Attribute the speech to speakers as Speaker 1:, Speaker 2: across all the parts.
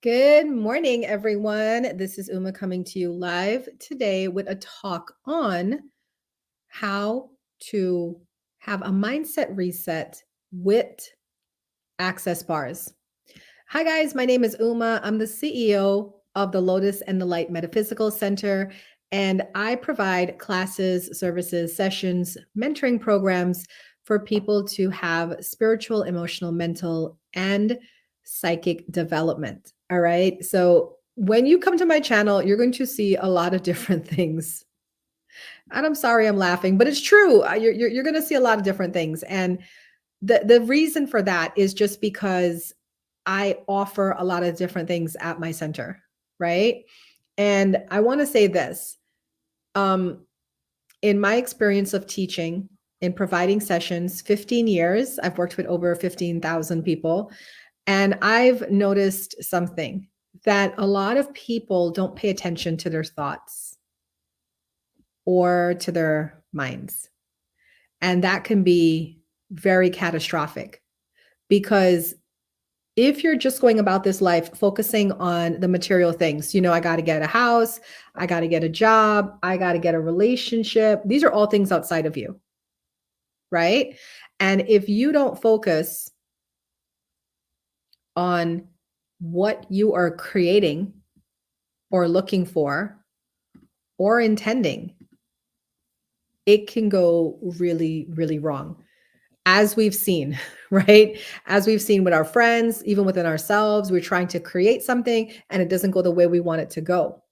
Speaker 1: Good morning, everyone. This is Uma coming to you live today with a talk on how to have a mindset reset with Access Bars. Hi, guys. My name is Uma. I'm the CEO of the Lotus and the Light Metaphysical Center, and I provide classes, services, sessions, mentoring programs for people to have spiritual, emotional, mental, and psychic development. All right. So when you come to my channel, you're going to see a lot of different things. And I'm sorry I'm laughing, but it's true. You're going to see a lot of different things. And the reason for that is just because I offer a lot of different things at my center, right? And I want to say this. Um, in my experience of teaching and providing sessions, 15 years, I've worked with over 15,000 people. And I've noticed something that a lot of people don't pay attention to their thoughts or to their minds. And that can be very catastrophic because if you're just going about this life focusing on the material things, I got to get a house, I got to get a job, I got to get a relationship. These are all things outside of you, right? And if you don't focus on what you are creating or looking for or intending, it can go really, really wrong. As we've seen, right? As we've seen with our friends, even within ourselves, we're trying to create something and it doesn't go the way we want it to go.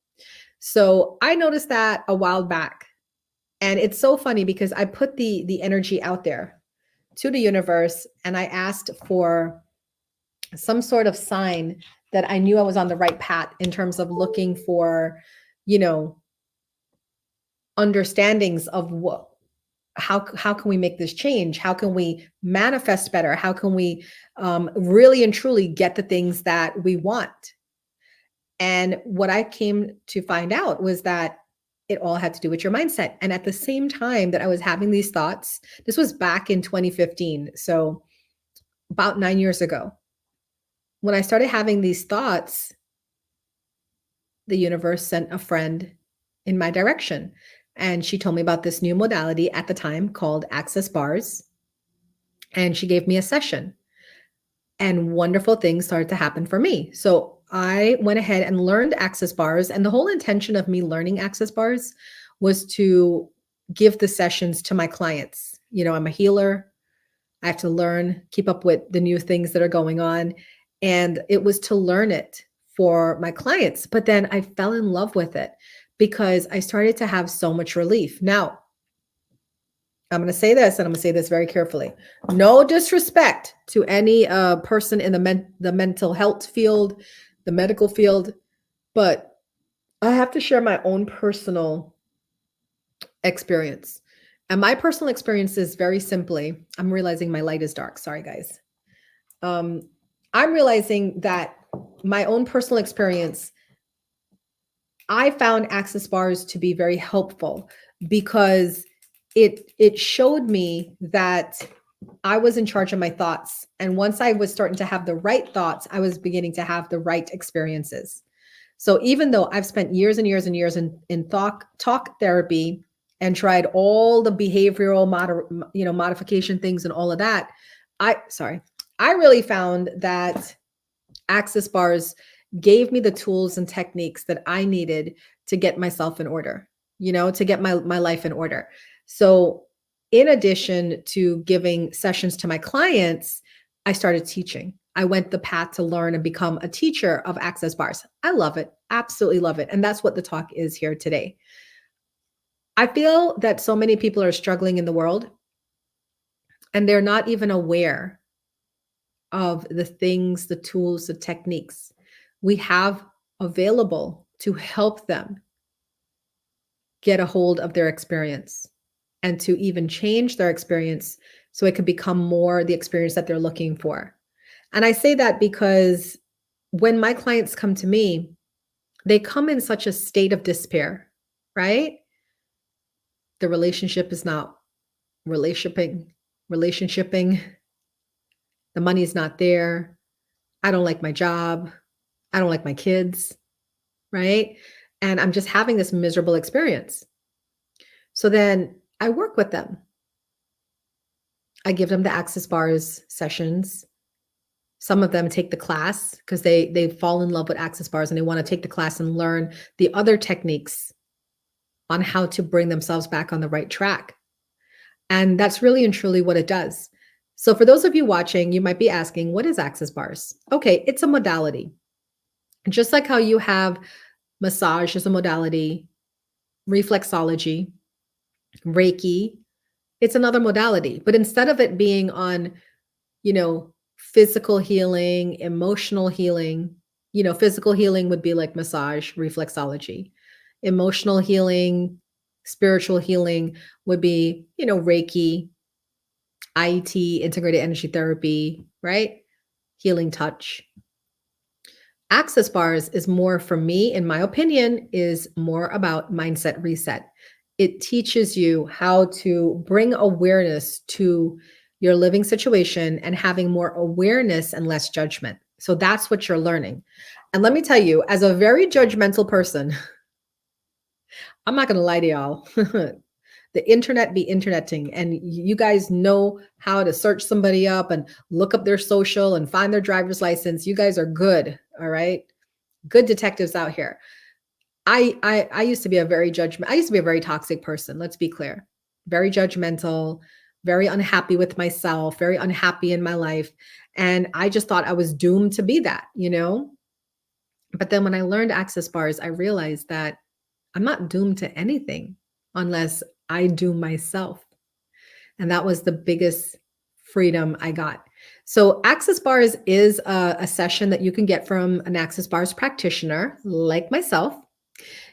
Speaker 1: So I noticed that a while back. And it's so funny because I put the energy out there to the universe and I asked for some sort of sign that I knew I was on the right path in terms of looking for, you know, understandings of what how can we make this change? How can we manifest better? How can we really and truly get the things that we want? And what I came to find out was that it all had to do with your mindset. And at the same time that I was having these thoughts, this was back in 2015, so about 9 years ago. When I started having these thoughts, the universe sent a friend in my direction. And she told me about this new modality at the time called Access Bars. And she gave me a session. And wonderful things started to happen for me. So I went ahead and learned Access Bars. And the whole intention of me learning Access Bars was to give the sessions to my clients. I'm a healer. I have to learn, keep up with the new things that are going on. And it was to learn it for my clients. But then I fell in love with it because I started to have so much relief. Now, I'm going to say this, and I'm going to say this very carefully. No disrespect to any person in the mental health field, the medical field, but I have to share my own personal experience. And my personal experience is very simply, I'm realizing my light is dark. Sorry, guys. I'm realizing that my own personal experience, I found Access Bars to be very helpful because it showed me that I was in charge of my thoughts. And once I was starting to have the right thoughts, I was beginning to have the right experiences. So even though I've spent years and years and years in talk therapy and tried all the behavioral modification things and all of that, I really found that Access Bars gave me the tools and techniques that I needed to get myself in order, to get my life in order. So in addition to giving sessions to my clients, I started teaching. I went the path to learn and become a teacher of Access Bars. I love it. Absolutely love it. And that's what the talk is here today. I feel that so many people are struggling in the world and they're not even aware of the things, the tools, the techniques we have available to help them get a hold of their experience and to even change their experience so it can become more the experience that they're looking for. And I say that because when my clients come to me, they come in such a state of despair, right? The relationship is not relationshiping. The money is not there. I don't like my job. I don't like my kids, right? And I'm just having this miserable experience. So then I work with them. I give them the Access Bars sessions. Some of them take the class because they fall in love with Access Bars and they want to take the class and learn the other techniques on how to bring themselves back on the right track. And that's really and truly what it does. So for those of you watching, you might be asking, what is Access Bars? Okay, it's a modality. Just like how you have massage as a modality, reflexology, Reiki, it's another modality. But instead of it being on, physical healing, emotional healing, physical healing would be like massage, reflexology. Emotional healing, spiritual healing would be, Reiki, IET, integrated energy therapy, right? Healing touch. Access Bars is more, for me, in my opinion, is more about mindset reset. It teaches you how to bring awareness to your living situation and having more awareness and less judgment. So that's what you're learning. And let me tell you, as a very judgmental person, I'm not going to lie to y'all. The internet be interneting, and you guys know how to search somebody up and look up their social and find their driver's license. You guys are good. All right. Good detectives out here. I used to be I used to be a very toxic person. Let's be clear. Very judgmental, very unhappy with myself, very unhappy in my life. And I just thought I was doomed to be that. But then when I learned Access Bars, I realized that I'm not doomed to anything unless I doom myself. And that was the biggest freedom I got. So Access Bars is a session that you can get from an Access Bars practitioner like myself.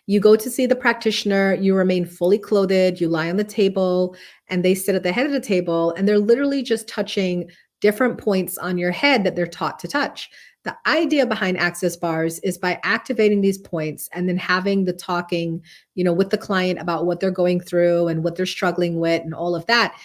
Speaker 1: You go to see the practitioner, you remain fully clothed, you lie on the table, and they sit at the head of the table, and they're literally just touching different points on your head that they're taught to touch. The idea behind Access Bars is by activating these points and then having the talking, with the client about what they're going through and what they're struggling with and all of that.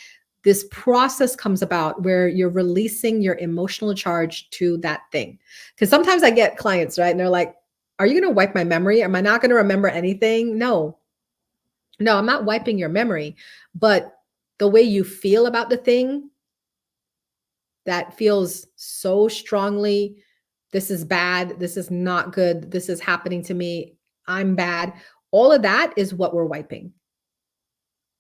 Speaker 1: This process comes about where you're releasing your emotional charge to that thing. Because sometimes I get clients, right? And they're like, are you going to wipe my memory? Am I not going to remember anything? No, I'm not wiping your memory, but the way you feel about the thing that feels so strongly, this is bad, this is not good, this is happening to me, I'm bad. All of that is what we're wiping.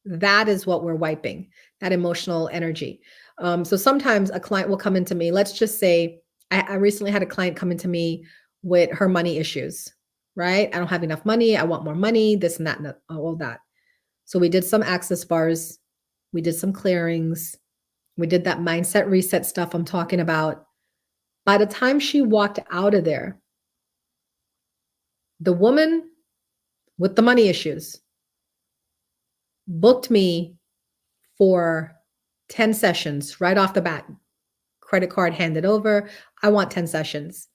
Speaker 1: That is what we're wiping, that emotional energy. So sometimes a client will come into me. Let's just say I recently had a client come into me with her money issues, right? I don't have enough money. I want more money, this and that, and all that. So we did some Access Bars. We did some clearings. We did that mindset reset stuff I'm talking about. By the time she walked out of there, the woman with the money issues booked me for 10 sessions right off the bat. Credit card handed over. I want 10 sessions.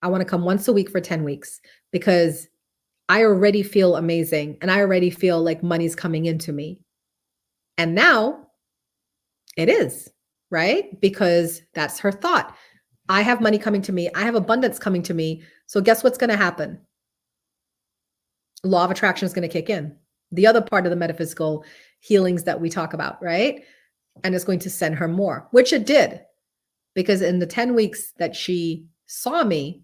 Speaker 1: I want to come once a week for 10 weeks because I already feel amazing and I already feel like money's coming into me. And now it is, right? Because that's her thought. I have money coming to me. I have abundance coming to me. So guess what's going to happen? Law of attraction is going to kick in. The other part of the metaphysical healings that we talk about, right? And it's going to send her more, which it did. Because in the 10 weeks that she saw me,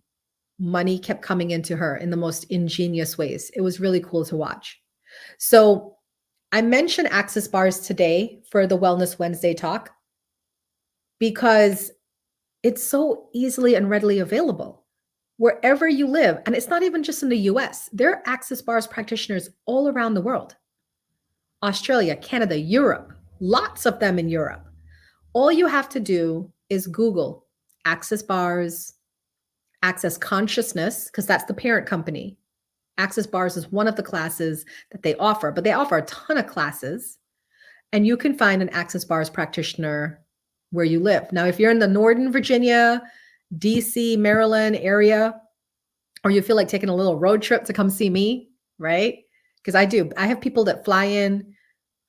Speaker 1: money kept coming into her in the most ingenious ways. It was really cool to watch. So I mentioned Access Bars today for the Wellness Wednesday talk because it's so easily and readily available wherever you live. And it's not even just in the US. There are Access Bars practitioners all around the world. Australia, Canada, Europe, lots of them in Europe. All you have to do is Google Access Bars, Access Consciousness, because that's the parent company. Access Bars is one of the classes that they offer, but they offer a ton of classes. And you can find an Access Bars practitioner where you live. Now, if you're in the Northern Virginia, DC, Maryland area, or you feel like taking a little road trip to come see me, right? Because I do. I have people that fly in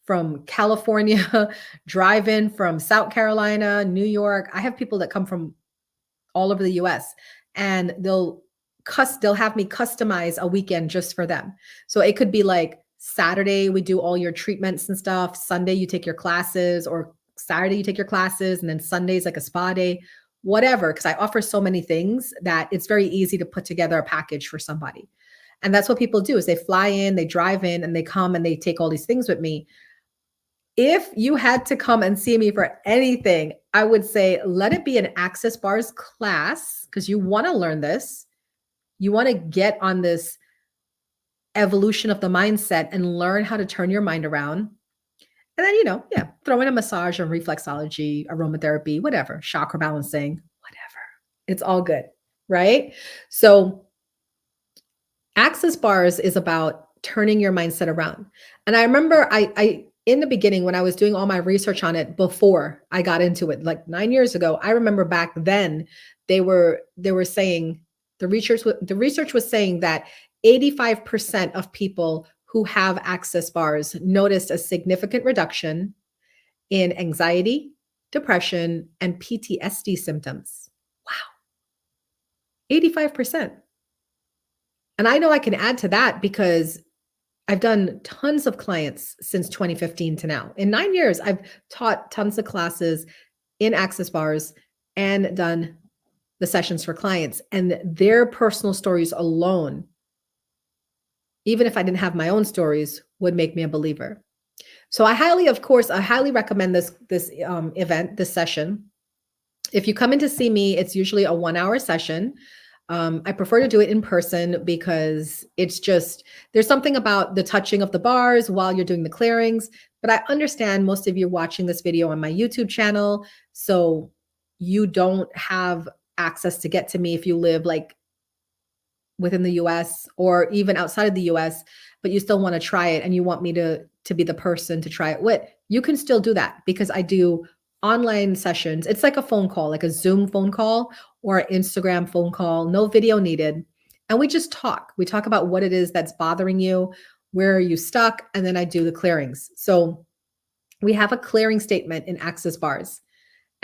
Speaker 1: from California, drive in from South Carolina, New York. I have people that come from all over the US and they'll they'll have me customize a weekend just for them. So it could be like Saturday, we do all your treatments and stuff. Sunday, you take your classes, or Saturday, you take your classes, and then Sunday's like a spa day, whatever. Because I offer so many things that it's very easy to put together a package for somebody. And that's what people do is they fly in, they drive in, and they come and they take all these things with me. If you had to come and see me for anything, I would say let it be an Access Bars class, because you want to learn this. You want to get on this evolution of the mindset and learn how to turn your mind around. And then, throw in a massage and reflexology, aromatherapy, whatever, chakra balancing, whatever. It's all good, right? So Access Bars is about turning your mindset around. And I remember I in the beginning, when I was doing all my research on it before I got into it, like 9 years ago, I remember back then they were saying the research was saying that 85% of people who have Access Bars noticed a significant reduction in anxiety, depression, and PTSD symptoms. Wow. 85%. And I know I can add to that because I've done tons of clients since 2015 to now. In 9 years, I've taught tons of classes in Access Bars and done the sessions for clients, and their personal stories alone, even if I didn't have my own stories, would make me a believer. So I highly recommend this event, this session. If you come in to see me, it's usually a 1-hour session. I prefer to do it in person because there's something about the touching of the bars while you're doing the clearings. But I understand most of you watching this video on my YouTube channel, so you don't have access to get to me if you live like within the US or even outside of the US, but you still want to try it and you want me to be the person to try it with. You can still do that because I do online sessions. It's like a phone call, like a Zoom phone call or an Instagram phone call, no video needed. And we just talk. We talk about what it is that's bothering you, where are you stuck, and then I do the clearings. So we have a clearing statement in Access Bars.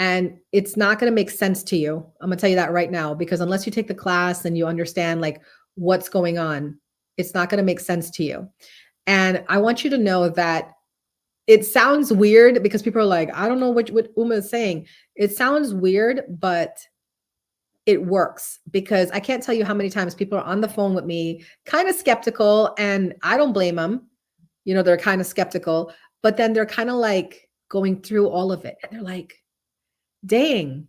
Speaker 1: And it's not going to make sense to you. I'm going to tell you that right now, because unless you take the class and you understand like what's going on, it's not going to make sense to you. And I want you to know that it sounds weird because people are like, I don't know what Uma is saying. It sounds weird, but it works, because I can't tell you how many times people are on the phone with me, kind of skeptical, and I don't blame them. They're kind of skeptical, but then they're kind of like going through all of it. And they're like, dang,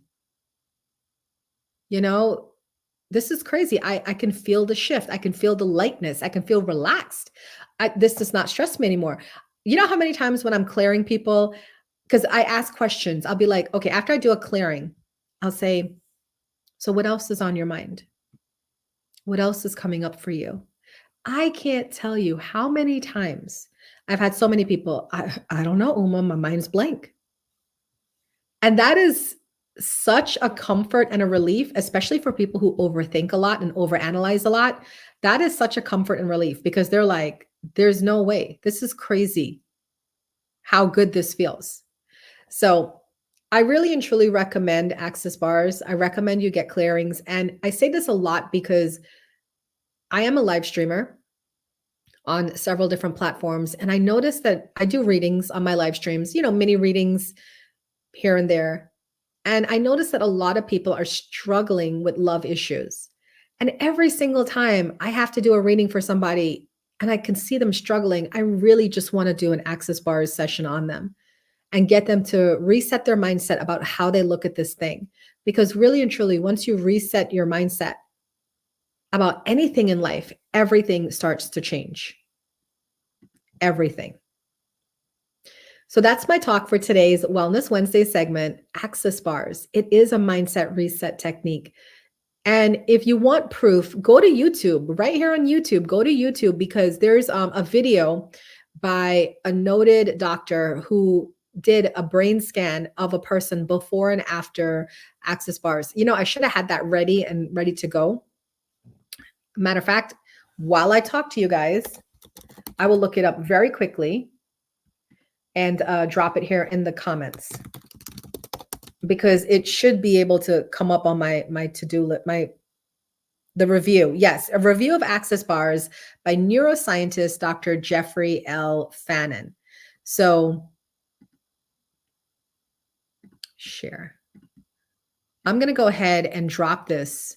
Speaker 1: this is crazy. I can feel the shift. I can feel the lightness. I can feel relaxed. This does not stress me anymore. You know how many times when I'm clearing people, because I ask questions, I'll be like, okay, after I do a clearing, I'll say, so what else is on your mind? What else is coming up for you? I can't tell you how many times I've had so many people, I don't know, Uma, my mind's blank. And that is such a comfort and a relief, especially for people who overthink a lot and overanalyze a lot. That is such a comfort and relief, because they're like, there's no way. This is crazy how good this feels. So I really and truly recommend Access Bars. I recommend you get clearings. And I say this a lot because I am a live streamer on several different platforms. And I noticed that I do readings on my live streams, mini readings here and there. And I noticed that a lot of people are struggling with love issues. And every single time I have to do a reading for somebody and I can see them struggling, I really just want to do an Access Bars session on them and get them to reset their mindset about how they look at this thing. Because really and truly, once you reset your mindset about anything in life, everything starts to change. Everything. So that's my talk for today's Wellness Wednesday segment, Access Bars. It is a mindset reset technique. And if you want proof, go to YouTube, right here on YouTube. Go to YouTube, because there's a video by a noted doctor who did a brain scan of a person before and after Access Bars. I should have had that ready to go. Matter of fact, while I talk to you guys, I will look it up very quickly and drop it here in the comments, because it should be able to come up on my to-do list, The review, yes, a review of Access Bars by neuroscientist Dr. Jeffrey L. Fannin. So, share. I'm going to go ahead and drop this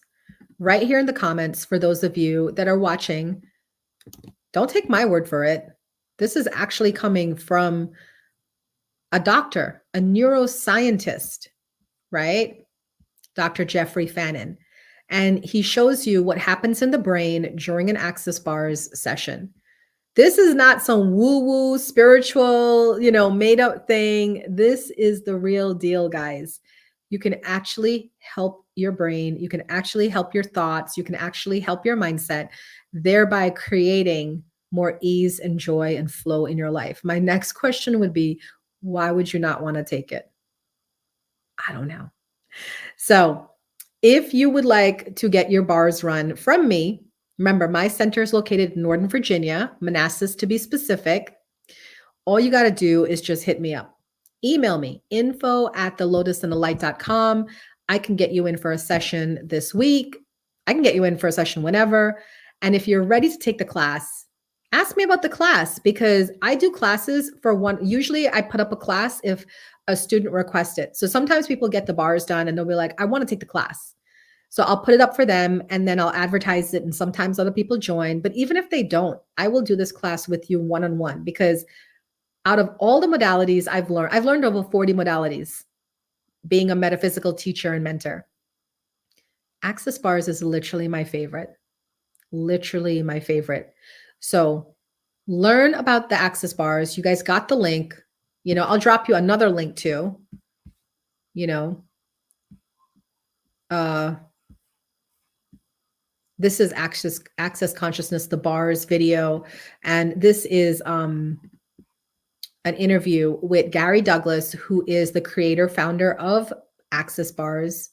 Speaker 1: right here in the comments for those of you that are watching. Don't take my word for it. This is actually coming from a doctor, a neuroscientist, right? Dr. Jeffrey Fannin. And he shows you what happens in the brain during an Access Bars session. This is not some woo-woo spiritual, made up thing. This is the real deal, guys. You can actually help your brain. You can actually help your thoughts. You can actually help your mindset, thereby creating more ease and joy and flow in your life. My next question would be, why would you not want to take it? I don't know. So, if you would like to get your bars run from me, remember my center is located in Northern Virginia, Manassas to be specific. All you got to do is just hit me up. Email me, info@thelotusandthelight.com. I can get you in for a session this week. I can get you in for a session whenever. And if you're ready to take the class, ask me about the class because I do classes for one. Usually I put up a class if a student requests it. So sometimes people get the bars done and they'll be like, I want to take the class. So I'll put it up for them and then I'll advertise it. And sometimes other people join. But even if they don't, I will do this class with you one-on-one because out of all the modalities I've learned over 40 modalities being a metaphysical teacher and mentor. Access Bars is literally my favorite. Literally my favorite. So learn about the Access Bars. You guys got the link. I'll drop you another link too. This is Access Consciousness, the bars video. And this is an interview with Gary Douglas, who is the creator, founder of Access Bars.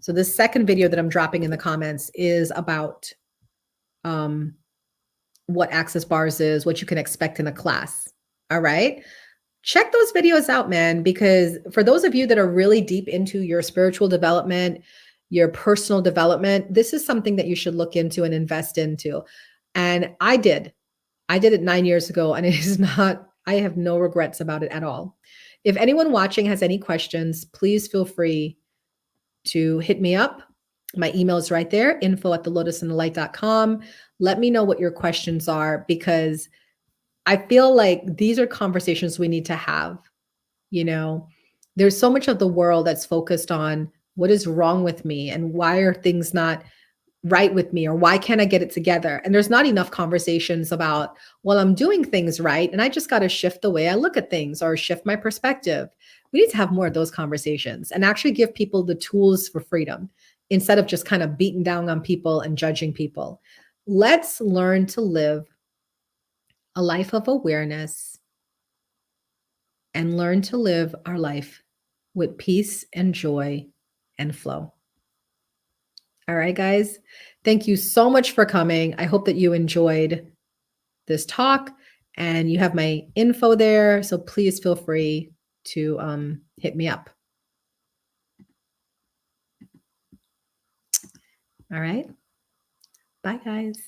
Speaker 1: So the second video that I'm dropping in the comments is about what Access Bars is, what you can expect in a class. All right. Check those videos out, man, because for those of you that are really deep into your spiritual development, your personal development, this is something that you should look into and invest into. And I did it 9 years ago, and it is not, I have no regrets about it at all. If anyone watching has any questions, please feel free to hit me up. My email is right there, info@thelotusandthelight.com. Let me know what your questions are because I feel like these are conversations we need to have. There's so much of the world that's focused on what is wrong with me and why are things not right with me or why can't I get it together? And there's not enough conversations about, well, I'm doing things right and I just got to shift the way I look at things or shift my perspective. We need to have more of those conversations and actually give people the tools for freedom instead of just kind of beating down on people and judging people. Let's learn to live a life of awareness and learn to live our life with peace and joy and flow. All right, guys. Thank you so much for coming. I hope that you enjoyed this talk and you have my info there. So please feel free to hit me up. All right. Bye, guys.